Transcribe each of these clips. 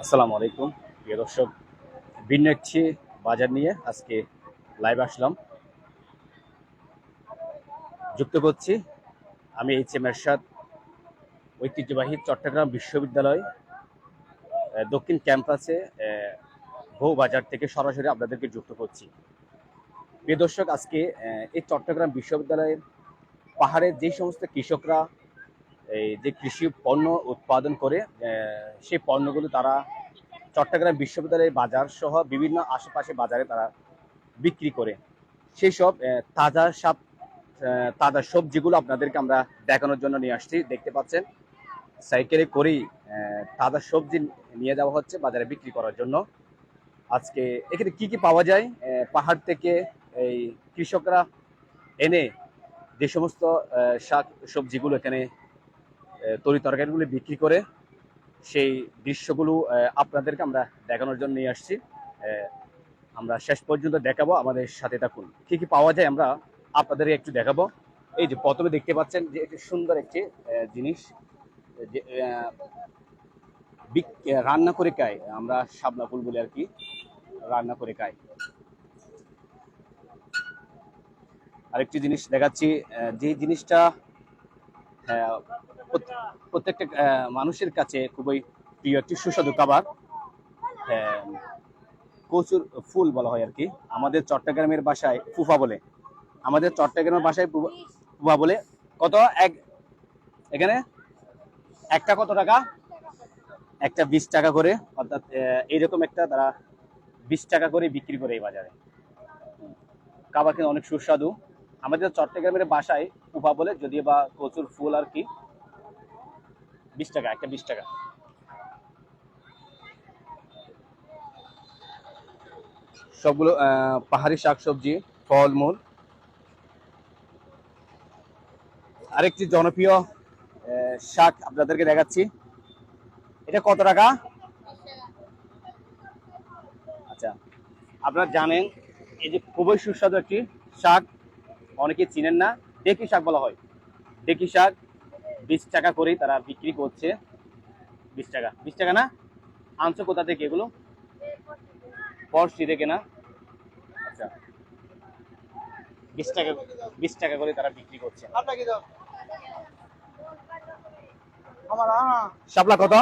আসসালামু আলাইকুম প্রিয় দর্শক। ভিন্ন একটি বাজার নিয়ে আজকে লাইভ আসলাম, যুক্ত করছি আমি এইচ.এম. এরশাদ, ঐতিহ্যবাহী চট্টগ্রাম বিশ্ববিদ্যালয় দক্ষিণ ক্যাম্পাসে বউ বাজার থেকে সরাসরি আপনাদেরকে যুক্ত করছি। প্রিয় দর্শক, আজকে এই চট্টগ্রাম বিশ্ববিদ্যালয়ের পাহাড়ের যে সমস্ত কৃষকরা এই যে কৃষি পণ্য উৎপাদন করে সেই পণ্যগুলো তারা চট্টগ্রাম বিশ্ববিদ্যালয়ের বাজার সহ বিভিন্ন আশেপাশে বাজারে তারা বিক্রি করে, সেই সব তাজা সবজিগুলো আপনাদেরকে আমরা দেখানোর জন্য নিয়ে আসছি। দেখতে পাচ্ছেন সাইকেলে করেই তাজা সবজি নিয়ে যাওয়া হচ্ছে বাজারে বিক্রি করার জন্য। আজকে এখানে কি কি পাওয়া যায়, পাহাড় থেকে এই কৃষকরা এনে যে সমস্ত শাক সবজিগুলো এখানে তরি তরকারিগুলো বিক্রি করে, সেই দৃশ্যগুলো আপনাদেরকে আমরা দেখানোর জন্য নিয়ে আসছি। আমরা শেষ পর্যন্ত দেখাবো, আমাদের সাথে থাকুন। কি কি পাওয়া যায় আমরা আপনাদের একটু দেখাবো। এই যে প্রথমে দেখতে পাচ্ছেন যে একটি সুন্দর একটি জিনিস, যে রান্না করে খাই আমরা, শাপলা ফুল বলি আর কি, রান্না করে খাই। আরেকটি জিনিস দেখাচ্ছি, যে জিনিসটা প্রত্যেকটা মানুষের কাছে খুবই প্রিয় একটি সুস্বাদু খাবার, কচুর ফুল বলা হয় আর কি। আমাদের চট্টগ্রামের ভাষায় ফুফা বলে, আমাদের চট্টগ্রামের ভাষায় ফুফা বলে। কত এক এখানে একটা কত টাকা? একটা 20 টাকা করে, অর্থাৎ এইরকম একটা তারা 20 টাকা করে বিক্রি করে এই বাজারে। খাবার কিন্তু অনেক সুস্বাদু। আমাদের চট্টগ্রামের বাসায় ফুফা বলে, যদিও বা কচুর ফুল আর কি। 20 টাকা, একটা 20 টাকা। সবগুলো পাহাড়ি শাকসবজি, ফলমূল। আরেকটি জনপ্রিয় শাক আপনাদেরকে দেখাচ্ছি, এটা কত টাকা? আচ্ছা, আপনারা জানেন এই যে খুবই সুস্বাদু একটি শাক, অনেকে চিনেন না, ডেকি শাক বলা হয়। ডেকি শাক 20 টাকা করেই তারা বিক্রি করছে। 20 টাকা, 20 টাকা না? আনছো কোথা থেকে এগুলো? পরশি থেকে না? আচ্ছা, 20 টাকা, 20 টাকা করে তারা বিক্রি করছে। শাপলা কত?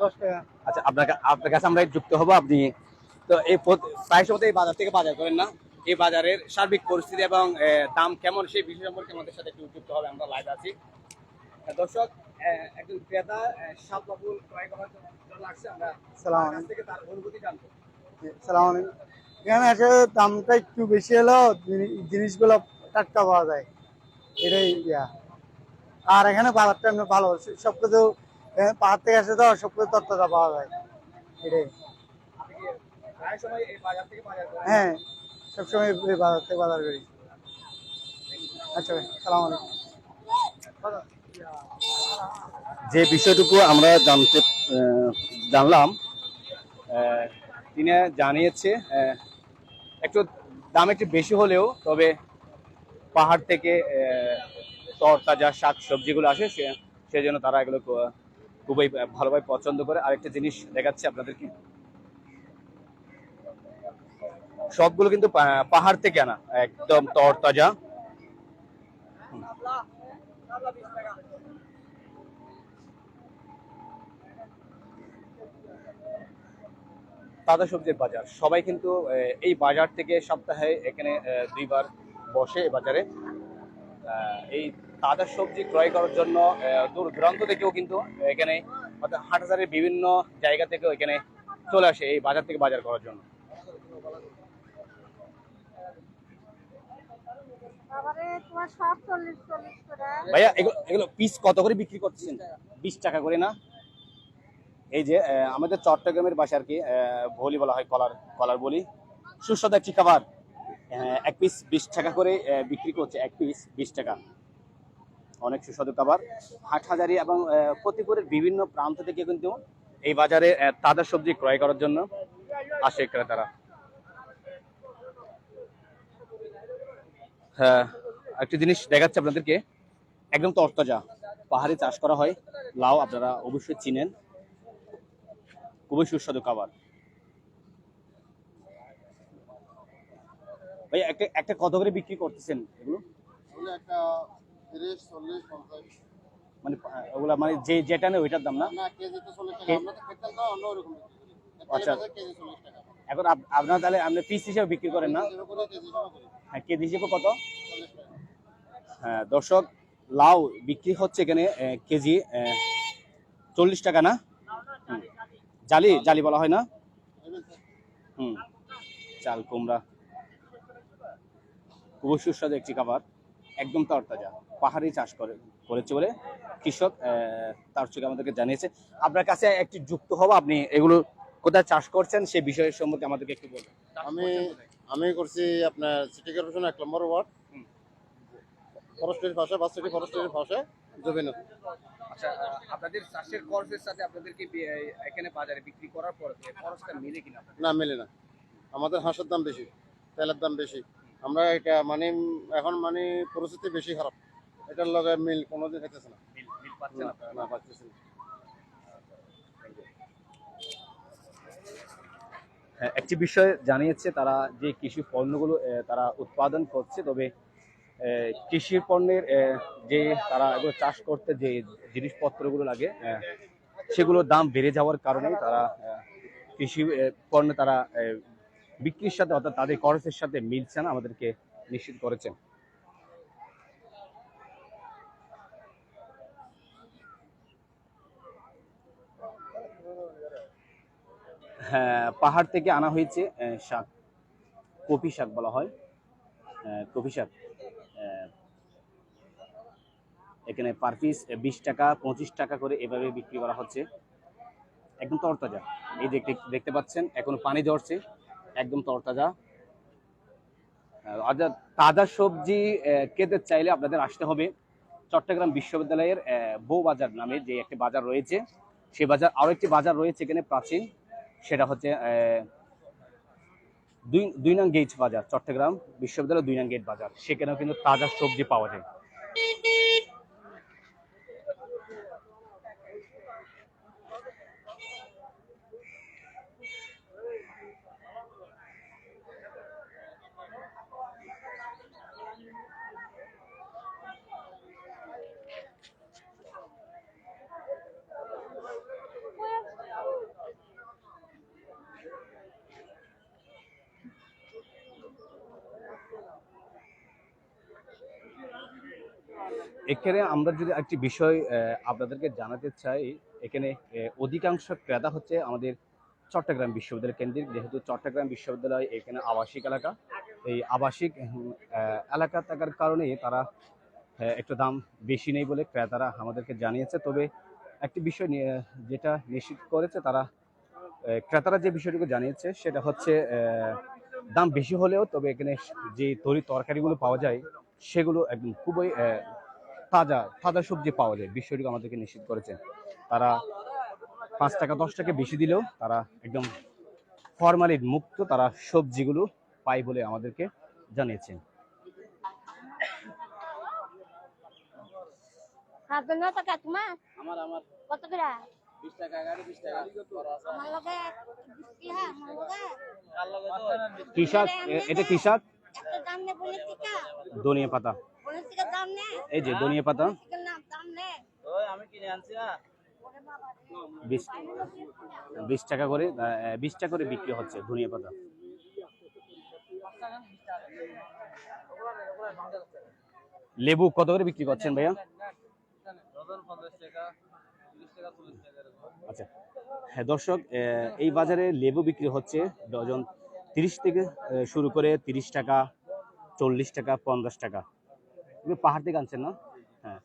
10 টাকা। আচ্ছা, আপনার কাছে আমরা যুক্ত হবো। আপনি তো এই প্রায় সময় এই বাজার থেকে বাজার করেন না, এই বাজারের সার্বিক পরিস্থিতি এবং দাম কেমন সেই বিষয় সম্পর্কে আমাদের সাথে একটু যুক্ত হবে। আমরা লাইভ আছি। দর্শক, একজন ক্রেতা শাপলা ফুল ক্রয় করার জন্য লাগছে, আমরা কাছ থেকে তার অনুভূতি জানবো। সালাম আলাইকুম। এখানে এসে দামটা একটু বেশি হলেও জিনিসগুলো টাটকা পাওয়া যায়, এটাই ইয়া। আর এখানে বাজারটা এমনি ভালো, সবকিছু পাহাড় থেকে আসে তো সবকিছু তত্ত্বটা পাওয়া যায়, এটাই। প্রায় সময় এই বাজার থেকে বাজার করেন? হ্যাঁ, সবসময় এই বাজার থেকে বাজার করি। আচ্ছা ভাই, সালাম আলাইকুম। যে বিষয়টুকু আমরা জানলাম, তিনি জানিয়েছে একটু দাম একটু বেশি হলেও, তবে পাহাড় থেকে তরতাজা শাক সবজিগুলো আসে, সেজন্য তারা এগুলো খুবই ভালোভাবে পছন্দ করে। আরেকটা জিনিস দেখাচ্ছি আপনাদেরকে, সবগুলো কিন্তু পাহাড় থেকে আনা, একদম তরতাজা। তাজা সবজির বাজার, সবাই কিন্তু এই বাজার থেকে সপ্তাহে এখানে 2 বার বসে এই বাজারে। এই তাজা সবজি ক্রয় করার জন্য দূর দূরান্ত থেকেও কিন্তু এখানে, অর্থাৎ হাটহাজারের বিভিন্ন জায়গা থেকেও এখানে চলে আসে এই বাজার থেকে বাজার করার জন্য। ভাইয়া, এগুলো পিস কত করে বিক্রি করছেন? 20 টাকা করে না? এই যে আমাদের চট্টগ্রামের ভাষা আর কি, ভলি বলা হয়, কলার কলার বলি। সুস্বাদু একটি খাবার, এক পিস 20 টাকা করে বিক্রি করছে, এক পিস 20 টাকা। অনেক সুস্বাদু খাবার। হাটহাজারী এবং ফতিপুরের বিভিন্ন প্রান্ত থেকে কিন্তু এই বাজারে তাজা সবজি ক্রয় করার জন্য আসে ক্রেতারা। হ্যাঁ, একটা জিনিস দেখাচ্ছে আপনাদেরকে, একদম তরতাজা পাহাড়ি চাষ করা হয় লাউ, আপনারা অবশ্যই চিনেন। খুবই সুস্বাদু খাবার। ভাই একটা একটা কত করে বিক্রি করতেছেন এগুলো? একটা 30, 40, 50। মানে ওগুলা মানে যে যেটা নেই ওইটার দাম না? না, কেজি তো 40 টাকা। কে- আমরা তো খেতাম তো অন্য রকম বিক্রি করি। আচ্ছা, কেজি 40 টাকা। এখন আপনারা তাহলে আপনি পিস হিসেবে বিক্রি করেন না? কেজি করে কেজি হিসাবে করি। হ্যাঁ, কেজি হিসেবে কত? 40 টাকা। হ্যাঁ দর্শক, লাউ বিক্রি হচ্ছে এখানে কেজি 40 টাকা না? হুম। জালি জালি বলা হয় না? হুম। চাল কুমড়া খুবই সুস্বাদু একটি খাবার, একদম তরতাজা, পাহাড়ি চাষ করেছে বলে কৃষক তার থেকে আমাদেরকে জানিয়েছে। আপনার কাছে একটি যুক্ত হবো, আপনি এগুলো কোথায় চাষ করছেন সে বিষয়ের সম্পর্কে আমাদেরকে একটু বলবেন। আমি আমি করছি আপনার সিটি কর্পোরেশন 1 নম্বর ওয়ার্ড, ফরেস্টের পাশে, বাসিটি ফরেস্টের পাশে জমিন। আচ্ছা, আপনাদের চাষের খরচের সাথে আপনাদেরকে এখানে বাজারে বিক্রি করার পর খরচটা মিলে কিনা? না, মেলে না। আমাদের হাঁসের দাম বেশি, তেলের দাম বেশি। আমরা এটা মানে এখন মানে পরিস্থিতি বেশি খারাপ। এটার লগে মিল কোনোদিন খাইতেছে না। মিল পাচ্ছেন না, আপনারা? না পাচ্ছি না। হ্যাঁ, একটি বিষয় জানিয়েছে তারা যে কৃষি পণ্যগুলো তারা উৎপাদন করছে, তবে কৃষি পণ্যের যে তারা এগুলো চাষ করতে যে জিনিসপত্রগুলো লাগে সেগুলোর দাম বেড়ে যাওয়ার কারণে তারা কৃষি পণ্য তারা বিক্রির সাথে অর্থাৎ তাদের খরচের সাথে মিলছে না, আমাদেরকে নিশ্চিত করেছেন। হ্যাঁ, পাহাড় থেকে আনা হয়েছে শাক, কপি শাক বলা হয়, কপি শাক। আহ, এখানে পার পিস 20 টাকা 25 টাকা করে এভাবে বিক্রি করা হচ্ছে, একদম তরতাজা। এই দেখতে দেখতে পাচ্ছেন এখনো পানি ধরছে, একদম তরতাজা। অর্থাৎ তাজা সবজি খেতে চাইলে আপনাদের আসতে হবে চট্টগ্রাম বিশ্ববিদ্যালয়ের বউবাজার নামে যে একটি বাজার রয়েছে, সে বাজার। আরো একটি বাজার রয়েছে এখানে প্রাচীন, সেটা হচ্ছে 2 নং গেট বাজার, চট্টগ্রাম বিশ্ববিদ্যালয় 2 নং গেট বাজার। সেখানেও কিন্তু তাজা সবজি পাওয়া যায়। এখানে আমরা যদি একটি বিষয় আপনাদেরকে জানাতে চাই, এখানে অধিকাংশ ক্রেতা হচ্ছে আমাদের চট্টগ্রাম বিশ্ববিদ্যালয় কেন্দ্রিক, যেহেতু চট্টগ্রাম বিশ্ববিদ্যালয় এখানে আবাসিক এলাকা। এই আবাসিক এলাকা থাকার কারণে তারা একটু দাম বেশি নেই বলে ক্রেতারা আমাদেরকে জানিয়েছে। তবে একটি বিষয় নিয়ে যেটা নিশ্চিত করেছে তারা, ক্রেতারা যে বিষয়টুকু জানিয়েছে সেটা হচ্ছে দাম বেশি হলেও তবে এখানে যে তরকারিগুলো পাওয়া যায় সেগুলো একদম খুবই তাজা তাজা সবজি পাওয়া যায়, বিষয়টুকু আমাদেরকে নিশ্চিত করেছে। তারা 5 টাকা 10 টাকা বেশি দিলেও তারা একদম ফরমালিন মুক্ত তারা সবজিগুলো পায় বলে আমাদেরকে জানিয়েছেন। আমার আমার কত করে? 20 টাকা, 20 টাকা। আমার লগে 20 টাকা, আমার লগে। কার লগে তো? কি শাক? এটা কি শাক? একটা দাম নে বলে টিকা। ধনিয়া পাতা। বলে টিকা দাম নে। এই যে ধনিয়া পাতা টিকার নাম দাম নে। ওই আমি কিনে আনছি না। ওরে বাবা রে। 20 টাকা করে 20 টাকা করে বিক্রি হচ্ছে ধনিয়া পাতা। লেবু কত করে বিক্রি করছেন ভাইয়া? ডজন 50 টাকা, 30 টাকা, 40 টাকা এরকম। আচ্ছা, হ্যাঁ দর্শক, এই বাজারে লেবু বিক্রি হচ্ছে ডজন 30 থেকে শুরু করে 30 টাকা, 40 টাকা, 50 টাকা। এগুলো পাহাড় থেকে আনছেন না? হ্যাঁ,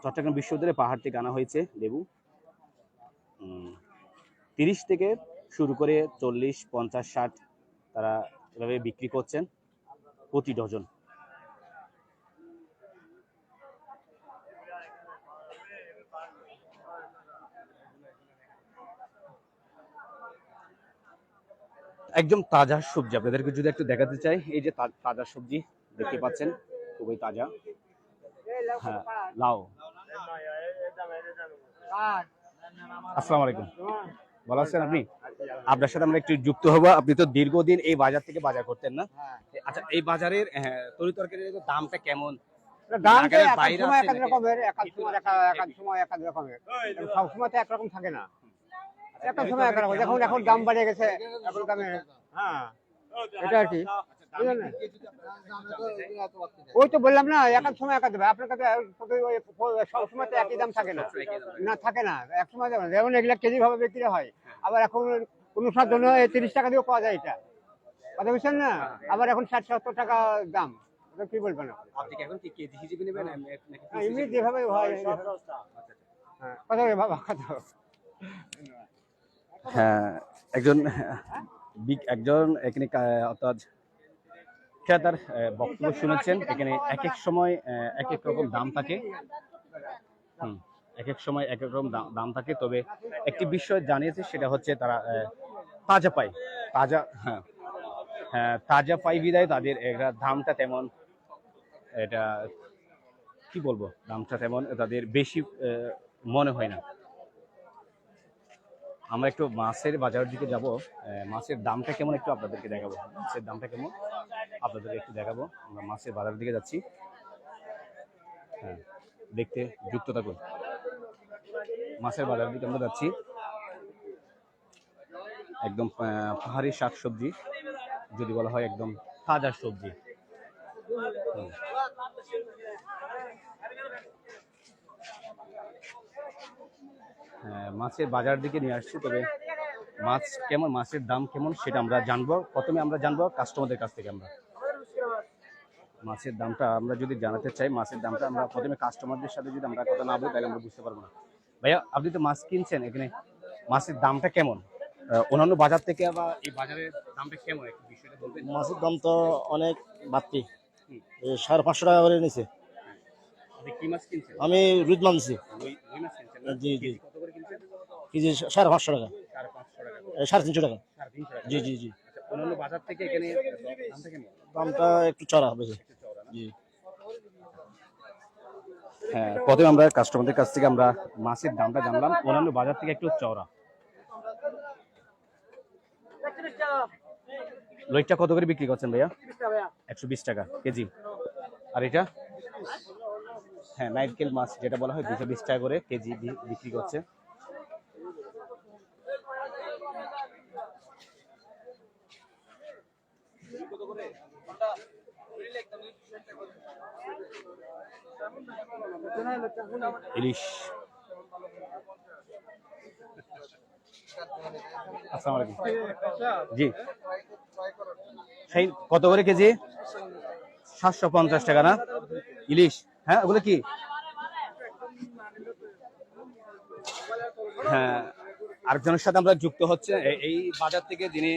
চট্টগ্রাম বিশ্ববিদ্যালয়ে পাহাড় থেকে আনা হয়েছে লেবু। 30 থেকে শুরু করে 40, 50, 60 তারা এভাবে বিক্রি করছেন প্রতি ডজন। একদম তাজা সবজি আপনাদেরকে যদি একটু দেখাতে চাই, এই যে তাজা সবজি দেখতে পাচ্ছেন, খুবই তাজা। হ্যাঁ, লাউ। আসসালামু আলাইকুম। ভালো আছেন আপনি? আপনার সাথে আমরা একটু যুক্ত হব। আপনি তো দীর্ঘদিন এই বাজার থেকে বাজার করতেন না? আচ্ছা, এই বাজারের তরি তরকারির দামটা কেমন? দাম তো নাগালের এক এক বাইরে সময় আছে এক এক নাকি? রকমের, এক এক সময় এক এক রকমের। সব সময় তো একরকম থাকে না, এক এক সময় এক রকম। দেখুন এখন দাম বাড়ে গেছে, এখন দামে, হ্যাঁ এটা আর কি, বুঝলেন না? ওই তো বললাম না, এক এক সময় এক এক দাম। আপনার কাছে সব সময় তো একই দাম থাকে না, না থাকে না, এক সময় যেমন যেমন এগুলা কেজি ভাবে বিক্রি হয়, আবার এখন অনুষ্ঠানের জন্য 30 টাকা দিয়েও পাওয়া যায় এটা, কথা বুঝছেন না? আবার এখন 60-70 টাকা দাম, এটা কি বলবেন আপনি? আপনি কি এখন কি কেজি হিসেবে নেবেন নাকি হ্যাঁ, এমনি যেভাবে হয়, হ্যাঁ, কত করে বাবা, কত? হ্যাঁ, একজন একজন এখানে অর্থাৎ ক্রেতার বক্তব্য শুনেছেন। এখানে এক এক সময় এক এক রকম দাম থাকে। এক এক সময় এক এক রকম দাম থাকে। তবে একটি বিষয় জানিয়েছে, সেটা হচ্ছে তারা তাজা পায়, তাজা, হ্যাঁ হ্যাঁ, তাজা পাই বিদায় তাদের দামটা তেমন, এটা কি বলবো, দামটা তেমন তাদের বেশি মনে হয় না। আমরা একটু মাছের বাজারের দিকে যাব, মাছের দামটা কেমন একটু আপনাদেরকে দেখাবো। মাছের দামটা কেমন আপনাদেরকে একটু দেখাবো। আমরা মাছের বাজারের দিকে যাচ্ছি, হ্যাঁ, দেখতে যুক্ত থাকুন। মাছের বাজারের দিকে আমরা যাচ্ছি, একদম পাহাড়ি শাকসবজি, যদি বলা হয় একদম তাজা সবজি। মাছের বাজার দিকে নিয়ে আসছি। তবে মাছ কেমন, মাছের দাম কেমন সেটা আমরা জানবো। প্রথমে আমরা জানবো কাস্টমারদের কাছ থেকে। আমরা মাছের দামটা আমরা যদি জানাতে চাই, মাছের দামটা আমরা প্রথমে কাস্টমারদের সাথে যদি আমরা কথা না বলি, তাহলে আমরা বুঝতে পারবো না। ভাইয়া, আপনি তো মাছ কিনছেন, এখানে মাছের দামটা কেমন অন্যান্য বাজার থেকে, বা এই বাজারের দামটা কেমন একটু বিষয়টা বলবেন? মাছের দাম তো অনেক বাড়তি, 550 টাকা করে নিছে। আপনি কি মাছ কিনছেন? আমি রুই মাছ নিছি। রুই মাছ কিনছেন না? জি জি, কত করে কিনছেন? কেজি 550 টাকা, 550 টাকা, 350 টাকা। 350 টাকা। জি জি জি, আচ্ছা, অন্যান্য বাজার থেকে এখানে দামটা কেমন? দামটা একটু চড়া বেশি। জি, হ্যাঁ, প্রথমে আমরা কাস্টমারদের কাছ থেকে আমরা মাছের দামটা জানলাম, অন্যান্য বাজার থেকে একটু চওড়া। লইটটা কত করে বিক্রি করছেন ভাইয়া? 120 টাকা কেজি। আর এটা, হ্যাঁ, নাইটকেল মাছ যেটা বলা হয়, 220 টাকা করে কেজি বিক্রি করছে। ইলিশ, আসসালামু আলাইকুম। জি, সেই কত করে কেজি? 750 টাকা না ইলিশ? হ্যাঁ, ওগুলো কি? হ্যাঁ, আরেকজনের সাথে আমরা যুক্ত হচ্ছে এই বাজার থেকে, যিনি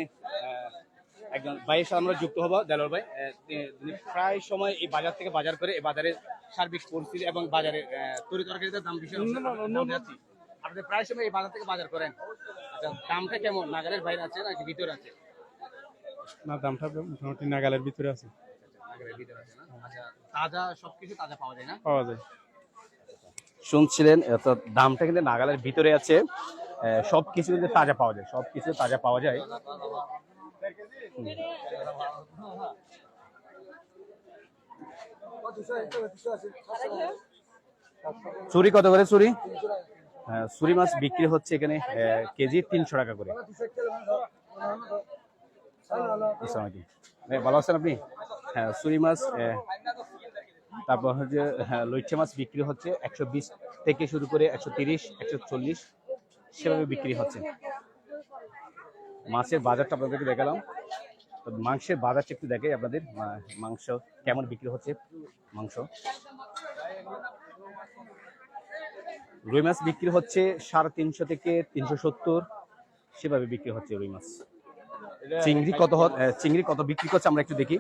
একজন ভাইয়ের সাথে আমরা যুক্ত হবো, দেলোয়ার ভাই। তিনি প্রায় সময় এই বাজার থেকে বাজার করে এই বাজারের সার্বিক পরিস্থিতি এবং বাজারের তরি তরকারিদের দাম বিষয়ে যাচ্ছি। আপনি প্রায় সময় এই বাজার থেকে বাজার করেন, আচ্ছা, দামটা কেমন? নাগালের বাইরে আছে নাকি ভিতরে আছে? না, দামটা মোটামুটি নাগালের ভিতরে আছে। নাগালের ভিতরে আছে না? আচ্ছা, তাজা সবকিছু তাজা পাওয়া যায় না? পাওয়া যায়। শুনছিলেন, দামটা কিন্তু নাগালের ভিতরে আছে, সবকিছু কিন্তু তাজা পাওয়া যায়, সবকিছু তাজা পাওয়া যায়। চুরি কত করে? চুরি, চুরি মাছ বিক্রি হচ্ছে এখানে কেজি 300 টাকা করে। ভালো আছেন আপনি? হ্যাঁ, চুরি মাছ, তারপর হচ্ছে লইট্টা মাছ বিক্রি হচ্ছে 120 থেকে শুরু করে 130, 140 সেভাবে বিক্রি হচ্ছে। মাছের বাজারটা আপনাদেরকে দেখালাম। মাংসের বাজারটা একটু দেখাই আপনাদের, মাংস কেমন বিক্রি হচ্ছে। মাংস, রুই মাছ বিক্রি হচ্ছে 350 থেকে 370 সেভাবে বিক্রি হচ্ছে রুই মাছ। চিংড়ি কত চিংড়ি কত বিক্রি করছে আমরা একটু দেখি।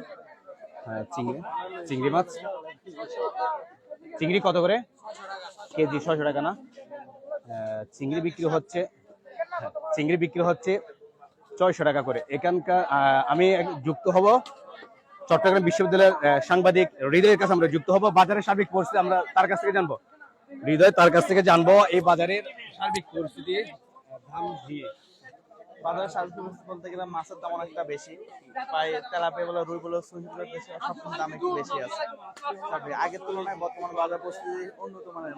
চিংড়ি মাছ, চিংড়ি কত করে কেজি? 600 টাকা না? চিংড়ি বিক্রি হচ্ছে, চিংড়ি বিক্রি হচ্ছে 600 টাকা করে। এখানকার আমি যুক্ত হব চট্টগ্রাম বিশ্ববিদ্যালয়ের সাংবাদিক হৃদয়ের কাছে আমরা যুক্ত হব। বাজারের সার্বিক পরিস্থিতি আমরা তার কাছ থেকে জানবো। হৃদয়, তার কাছ থেকে জানবো এই বাজারের সার্বিক পরিস্থিতি, দাম দিয়ে বাজারে স্বাভাবিক বলতে গেলে মাছের দাম অনেকটা বেশি, প্রায় তেলাপিয়া বলো, রুই বলো, সুইচ বলো, দেশে সব দাম একটু বেশি আছে। তবে আগের তুলনায় বর্তমান বাজার পরিস্থিতি উন্নত মানের,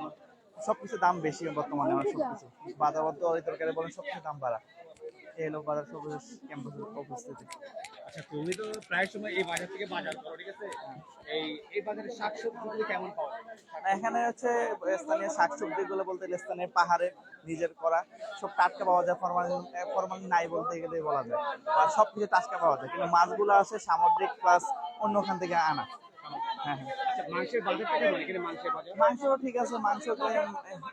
সবকিছুর দাম বেশি বর্তমানে। আমার সবকিছু বাজার বলতে ওই তরকারি বলেন সবকিছু দাম বাড়া। এই হলো বাজার সর্বশেষ ক্যাম্পাসের উপস্থিতি। আচ্ছা, তুমি তো প্রায় সময় এই বাজার থেকে বাজার করো, ঠিক আছে? এই বাজারে শাকসবজিগুলো কেমন পাওয়া যায়? এখানে হচ্ছে স্থানীয় শাকসবজি গুলো বলতে গেলে স্থানীয় পাহাড়ে নিজের করা সব টাটকা পাওয়া যায়, ফরমালিন নাই বলতে গেলে বলা যায়, আর সবকিছু টাটকা পাওয়া যায়। কিন্তু মাছগুলো আছে সামুদ্রিক প্লাস অন্যখান থেকে আনা। হ্যাঁ হ্যাঁ, আচ্ছা, মাংসের বাজারটা কেমন এখানে? মাংসের বাজার মাংস ঠিক আছে, মাংস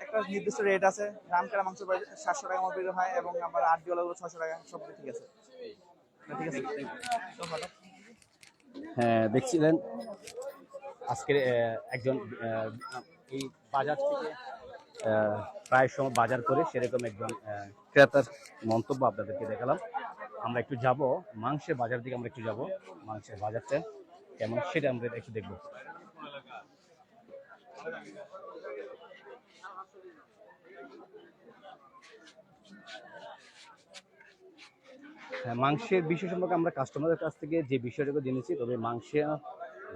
একটা নির্দিষ্ট রেট আছে। গ্রাম কাটা মাংস 700 টাকা মতো হয় এবং আমার 8 গুলো 600 টাকা, সব ঠিক আছে। ঠিক আছে, হ্যাঁ, দেখছিলেন আজকের একজন এই বাজার থেকে প্রায় সময় বাজার করে সেরকম একজন ক্রেতার মন্তব্য আপনাদেরকে দেখালাম। আমরা একটু যাব মাংসের বাজার দিকে, আমরা একটু যাব মাংসের বাজারটা কেমন সেটা আমরা একটু দেখবো। হ্যাঁ, মাংসের বিষয় সম্পর্কে আমরা কাস্টমারের কাছ থেকে যে বিষয়টাকে জেনেছি, তবে মাংসের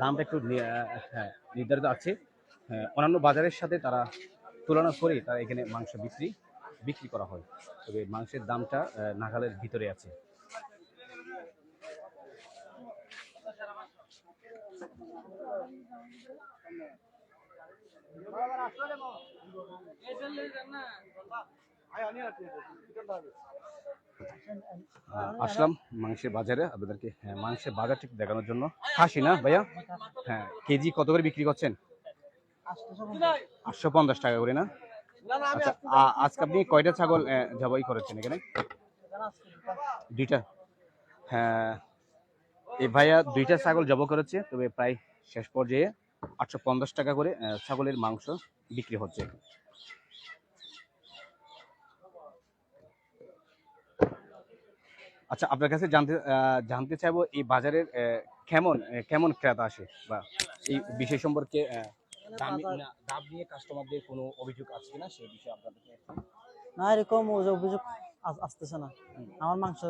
দামটা একটু হ্যাঁ নির্ধারিত আছে। অন্যান্য বাজারের সাথে তারা তুলনা করে তারা এখানে মাংস বিক্রি করা হয়, তবে মাংসের দামটা নাগালের ভিতরে আছে। আসলাম মাংসের বাজারে আপনাদেরকে মাংসের বাজার ঠিক দেখানোর জন্য। খাসি না ভাইয়া? হ্যাঁ, কেজি কত করে বিক্রি করছেন? 850 টাকা করে না? আচ্ছা, আজকে আপনি কয়টা ছাগল জবাই করেছেন এখানে? 2টা। হ্যাঁ, এই ভাইয়া 2টা ছাগল জবাই করেছে, তবে প্রায় শেষ পর্যায়ে 850 টাকা করে ছাগলের মাংস বিক্রি হচ্ছে। আচ্ছা, আপনার কাছে জানতে চাইবো এই বাজারের কেমন ক্রেতা আসে, বা এই বিষয় সম্পর্কে দাম নিয়ে কাস্টমারদের কোনো অভিযোগ আছে কিনা সেই বিষয়ে আপনাদেরকে। না, এরকম অভিযোগ আসতেছে না। আমার মাংস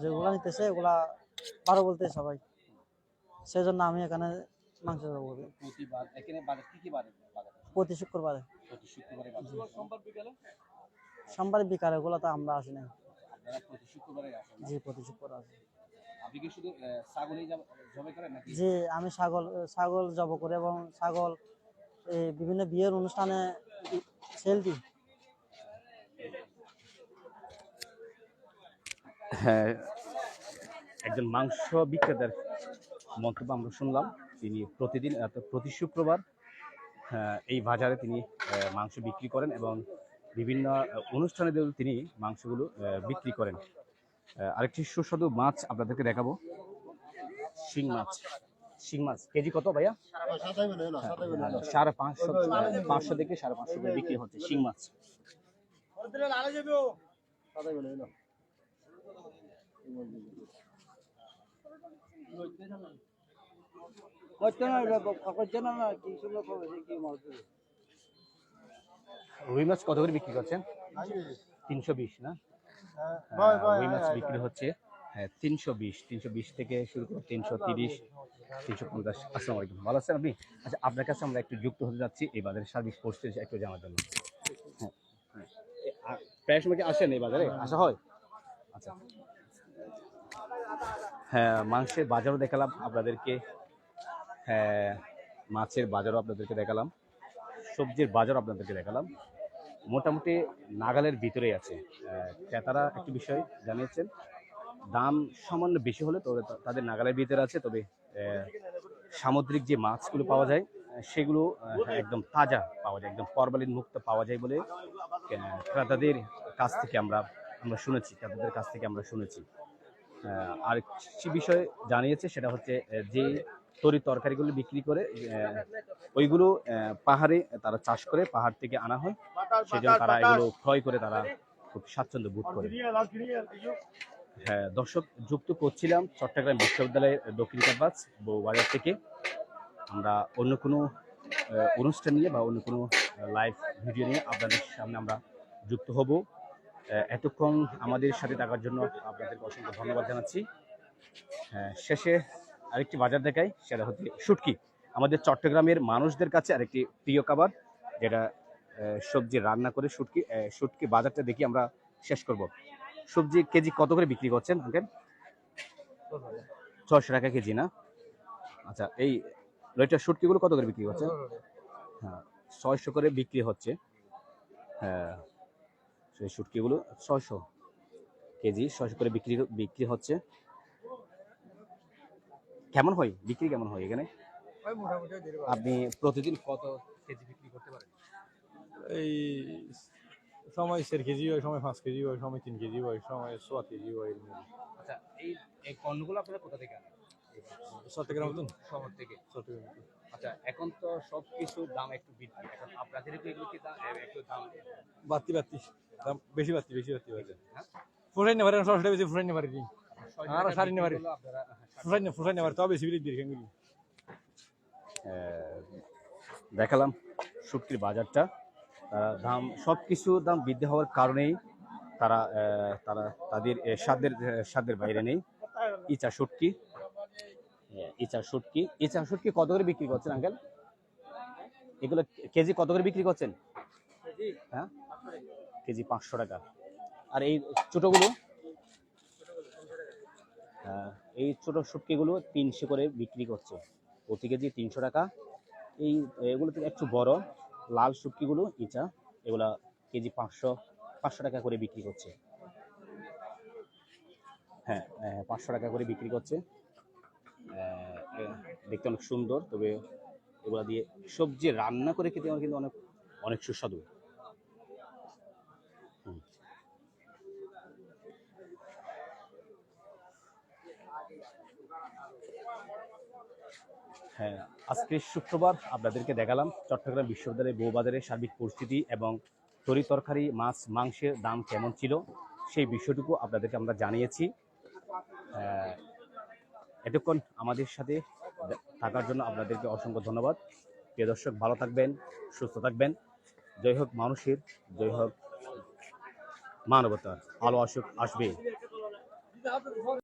যেগুলা নিতেছে এগুলা ভালো বলতে সবাই, সেজন্য আমি এখানে মাংস বলি। প্রতিবার এখানে বাজার কি বারে? প্রতি শুক্রবারে। প্রতি শুক্রবারে বাজার। সোমবার বিকালে ওগুলা তো আমরা আসি না। আপনারা প্রতি শুক্রবারে আসেন? জি, প্রতি শুক্রবার আসি। আপনি কি শুধু ছাগলই জবাই করেন নাকি? জি, আমি ছাগল জব করি এবং ছাগল এই বিভিন্ন বিয়ের অনুষ্ঠানে সেল দিই। হ্যাঁ, একজন মাংস বিক্রেতার মন্তব্য আমরা শুনলাম। তিনি প্রতি শুক্রবার এই বাজারে তিনি মাংস বিক্রি করেন এবং বিভিন্ন অনুষ্ঠানে তিনি মাংসগুলো বিক্রি করেন। আরেকটি সুস্বাদু মাছ আপনাদেরকে দেখাবো, শিং মাছ কেজি কত ভাইয়া? 550 থেকে 550 বিক্রি হচ্ছে শিং মাছ। রুই মাছ কত করে বিক্রি করছেন? 320 না? রুই মাছ বিক্রি হচ্ছে 320 থেকে শুরু করে 330, 350। আসসালামু আলাইকুম, ভালো আছেন আপনি? আচ্ছা, আপনার কাছে আমরা একটু যুক্ত হতে যাচ্ছি এই বাজারের সার্ভিস পরিস্থিতি একটু জানার জন্য। প্রায় সময় কি আসেন এই বাজারে? আসা হয়? আচ্ছা, হ্যাঁ, মাংসের বাজারও দেখালাম আপনাদেরকে, হ্যাঁ মাছের বাজারও আপনাদেরকে দেখালাম, সবজির বাজারও আপনাদেরকে দেখালাম। মোটামুটি নাগালের ভিতরেই আছে। ক্রেতারা একটি বিষয় জানিয়েছেন, দাম সামান্য বেশি হলে তবে তাদের নাগালের ভিতরে আছে, তবে সামুদ্রিক যে মাছগুলো পাওয়া যায় সেগুলো একদম তাজা পাওয়া যায়, একদম ফরমালিন মুক্ত পাওয়া যায় বলে ক্রেতাদের কাছ থেকে আমরা শুনেছি। আর একটি বিষয় জানিয়েছে, সেটা হচ্ছে যে তরকারিগুলো বিক্রি করে ওইগুলো পাহাড়ে তারা চাষ করে, পাহাড় থেকে আনা হয়, সেজন্য তারা এগুলো ক্রয় করে তারা খুব স্বাচ্ছন্দ্য বোধ করে। হ্যাঁ দর্শক, যুক্ত করছিলাম চট্টগ্রাম বিশ্ববিদ্যালয়ের দক্ষিণ ক্যাম্পাস বউবাজার থেকে। আমরা অন্য কোনো অনুষ্ঠান নিয়ে বা অন্য কোনো লাইভ ভিডিও নিয়ে আপনাদের সামনে আমরা যুক্ত হব। এতক্ষণ আমাদের সাথে থাকার জন্য আপনাদেরকে অসংখ্য ধন্যবাদ জানাচ্ছি। শেষে আরেকটি বাজার দেখাই, সেটা হচ্ছে শুটকি। আমাদের চট্টগ্রামের মানুষদের কাছে আরেকটি প্রিয় খাবার, যেটা সবজি রান্না করে শুটকি। শুটকি বাজারটা দেখি আমরা শেষ করব। সবজি কেজি কত করে বিক্রি করছেন আঙ্কেল? 600 টাকা কেজি না? আচ্ছা, এই লইটার শুটকিগুলো কত করে বিক্রি করছেন? হ্যাঁ, 600 করে বিক্রি হচ্ছে। হ্যাঁ, সেই শুটকিগুলো 600 কেজি, 600 করে বিক্রি হচ্ছে। কেমন হয় বিক্রি, কেমন হয় এখানে? আপনি প্রতিদিন কত কেজি বিক্রি করতে পারেন? এই সময় 4 কেজি হয়, সময় 5 কেজি হয়, সময় 3 কেজি হয়, সময় 7 কেজি হয়। আচ্ছা, এই এই পণ্যগুলো আপনারা কোথা থেকে আনেন? চট্টগ্রাম তো শহর থেকে। চট্টগ্রাম আচ্ছা, এখন তো সবকিছুর দাম একটু বৃদ্ধি, এখন আপনাদের এগুলো কি একটু দাম বাড়তি দাম বেশি বাড়তি হয়েছে। হ্যাঁ? ফুরাই নেবার সরাসরি বেশি ফুরাই নেবার কি আর সারি নেবার আপনারা ফুরাই নেবার তবে বেশি বিলি দিয়ে দেখালাম শুটকির বাজারটা। দাম, সবকিছু দাম বৃদ্ধি হওয়ার কারণেই তারা তাদের সাধ্যের বাইরে নেই। ইচা শুটকি, ইচা শুটকি কত করে বিক্রি করছেন আঙ্কেল? এগুলো কেজি কত করে বিক্রি করছেন? হ্যাঁ, কেজি 500 টাকা। আর এই ছোটগুলো, এই ছোট শুটকিগুলো 300 করে বিক্রি করছে, প্রতি কেজি 300 টাকা। এগুলো থেকে একটু বড় লাল শুটকিগুলো ইচা, এগুলা কেজি 500 টাকা করে বিক্রি করছে। হ্যাঁ, 500 টাকা করে বিক্রি করছে। দেখতে অনেক সুন্দর, তবে এগুলা দিয়ে সবজি রান্না করে খেতে আমার কিন্তু অনেক অনেক সুস্বাদু। হ্যাঁ, আজকে শুক্রবার আপনাদেরকে দেখালাম চট্টগ্রাম বিশ্ববিদ্যালয়ের বউবাজারের সার্বিক পরিস্থিতি এবং তরি তরকারি, মাছ মাংসের দাম কেমন ছিল সেই বিষয়টুকু আপনাদেরকে আমরা জানিয়েছি। এতক্ষণ আমাদের সাথে থাকার জন্য আপনাদেরকে অসংখ্য ধন্যবাদ। প্রিয় দর্শক, ভালো থাকবেন, সুস্থ থাকবেন। জয় হোক মানুষের, জয় হোক মানবতার। আলো আসবে।